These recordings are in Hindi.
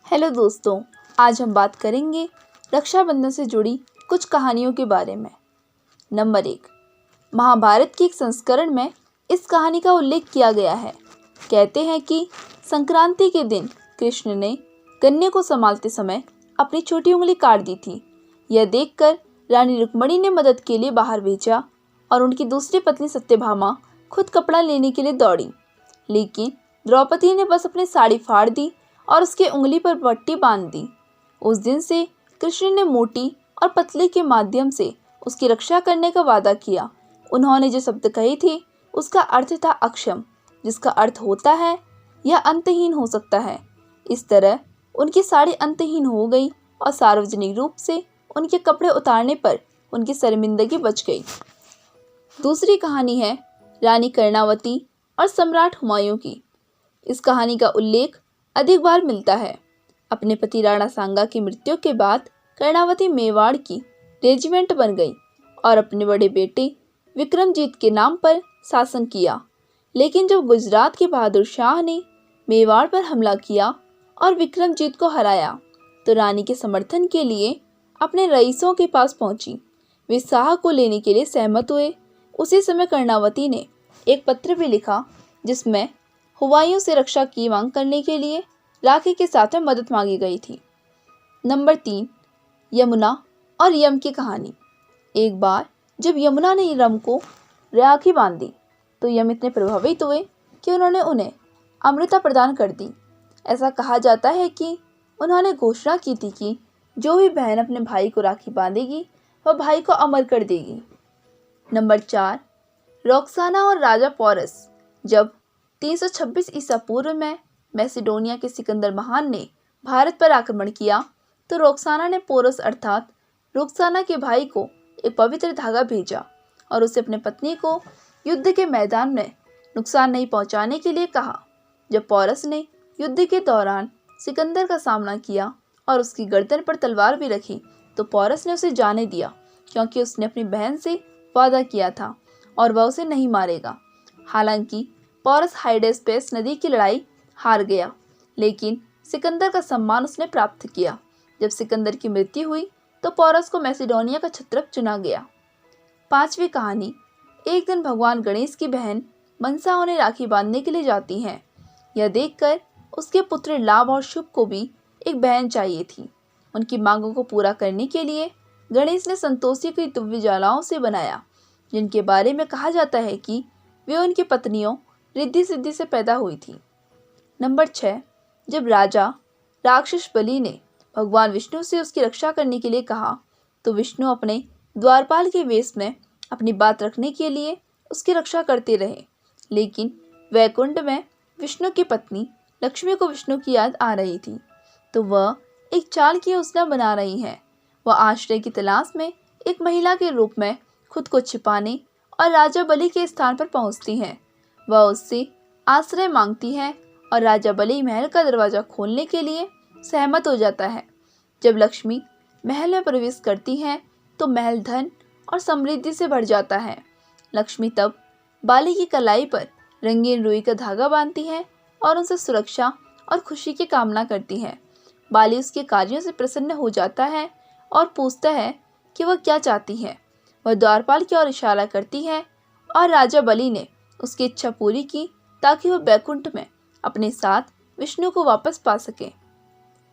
हेलो दोस्तों, आज हम बात करेंगे रक्षाबंधन से जुड़ी कुछ कहानियों के बारे में। नंबर 1, महाभारत के एक संस्करण में इस कहानी का उल्लेख किया गया है। कहते हैं कि संक्रांति के दिन कृष्ण ने गन्ने को संभालते समय अपनी छोटी उंगली काट दी थी। यह देखकर रानी रुक्मिणी ने मदद के लिए बाहर भेजा और उनकी दूसरी पत्नी सत्यभामा खुद कपड़ा लेने के लिए दौड़ी, लेकिन द्रौपदी ने बस अपनी साड़ी फाड़ दी और उसकी उंगली पर पट्टी बांध दी। उस दिन से कृष्ण ने मोटी और पतले के माध्यम से उसकी रक्षा करने का वादा किया। उन्होंने जो शब्द कहे थे उसका अर्थ था अक्षम, जिसका अर्थ होता है यह अंतहीन हो सकता है। इस तरह उनकी साड़ी अंतहीन हो गई और सार्वजनिक रूप से उनके कपड़े उतारने पर उनकी शर्मिंदगी बच गई। दूसरी कहानी है रानी कर्णावती और सम्राट हुमायूं की। इस कहानी का उल्लेख अधिक बार मिलता है। अपने पति राणा सांगा की मृत्यु के बाद कर्णावती मेवाड़ की रेजिमेंट बन गई और अपने बड़े बेटे विक्रमजीत के नाम पर शासन किया। लेकिन जब गुजरात के बहादुर शाह ने मेवाड़ पर हमला किया और विक्रमजीत को हराया, तो रानी के समर्थन के लिए अपने रईसों के पास पहुंची। वे शाह को लेने के लिए सहमत हुए। उसी समय कर्णावती ने एक पत्र भी लिखा जिसमें हुमायूं से रक्षा की मांग करने के लिए राखी के साथ में मदद मांगी गई थी। नंबर 3, यमुना और यम की कहानी। एक बार जब यमुना ने यम को राखी बांधी तो यम इतने प्रभावित हुए कि उन्होंने उन्हें अमृता प्रदान कर दी। ऐसा कहा जाता है कि उन्होंने घोषणा की थी कि जो भी बहन अपने भाई को राखी बांधेगी वह भाई को अमर कर देगी। नंबर 4, रोक्साना और राजा पोरस। जब 326 ईसा पूर्व में मैसिडोनिया के सिकंदर महान ने भारत पर आक्रमण किया, तो रोक्साना ने पोरस अर्थात रुक्साना के भाई को एक पवित्र धागा भेजा और उसे अपने पत्नी को युद्ध के मैदान में नुकसान नहीं पहुंचाने के लिए कहा। जब पोरस ने युद्ध के दौरान सिकंदर का सामना किया और उसकी गर्दन पर तलवार भी रखी, तो पोरस ने उसे जाने दिया, क्योंकि उसने अपनी बहन से वादा किया था और वह उसे नहीं मारेगा। हालांकि पोरस हाइडेस्पेस नदी की लड़ाई हार गया, लेकिन सिकंदर का सम्मान उसने प्राप्त किया। जब सिकंदर की मृत्यु हुई तो पोरस को मैसिडोनिया का क्षत्रप चुना गया। 5वीं कहानी, एक दिन भगवान गणेश की बहन मनसा उन्हें राखी बांधने के लिए जाती हैं। यह देखकर उसके पुत्र लाभ और शुभ को भी एक बहन चाहिए थी। उनकी मांगों को पूरा करने के लिए गणेश ने संतोषी की दिव्य ज्वालाओं से बनाया, जिनके बारे में कहा जाता है कि वे उनकी पत्नियों रिद्धि सिद्धि से पैदा हुई थी। नंबर 6, जब राजा राक्षस बलि ने भगवान विष्णु से उसकी रक्षा करने के लिए कहा, तो विष्णु अपने द्वारपाल के वेश में अपनी बात रखने के लिए उसकी रक्षा करते रहे। लेकिन वैकुंठ में विष्णु की पत्नी लक्ष्मी को विष्णु की याद आ रही थी, तो वह एक चाल की योजना बना रही है। वह आश्रय की तलाश में एक महिला के रूप में खुद को छिपाने और राजा बलि के स्थान पर पहुंचती है। वह उससे आश्रय मांगती है और राजा बलि महल का दरवाजा खोलने के लिए सहमत हो जाता है। जब लक्ष्मी महल में प्रवेश करती है तो महल धन और समृद्धि से भर जाता है। लक्ष्मी तब बाली की कलाई पर रंगीन रुई का धागा बांधती है और उनसे सुरक्षा और खुशी की कामना करती है। बाली उसके कार्यों से प्रसन्न हो जाता है और पूछता है कि वह क्या चाहती है। वह द्वारपाल की ओर इशारा करती है और राजा बलि ने उसकी इच्छा पूरी की ताकि वह बैकुंठ में अपने साथ विष्णु को वापस पा सके।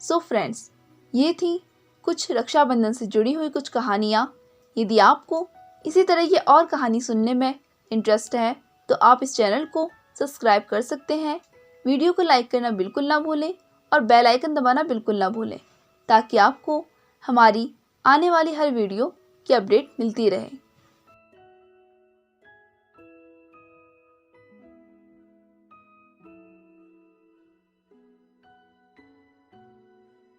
सो फ्रेंड्स, ये थी कुछ रक्षाबंधन से जुड़ी हुई कुछ कहानियाँ। यदि आपको इसी तरह की और कहानी सुनने में इंटरेस्ट है तो आप इस चैनल को सब्सक्राइब कर सकते हैं। वीडियो को लाइक करना बिल्कुल ना भूलें और बेल आइकन दबाना बिल्कुल ना भूलें, ताकि आपको हमारी आने वाली हर वीडियो की अपडेट मिलती रहे।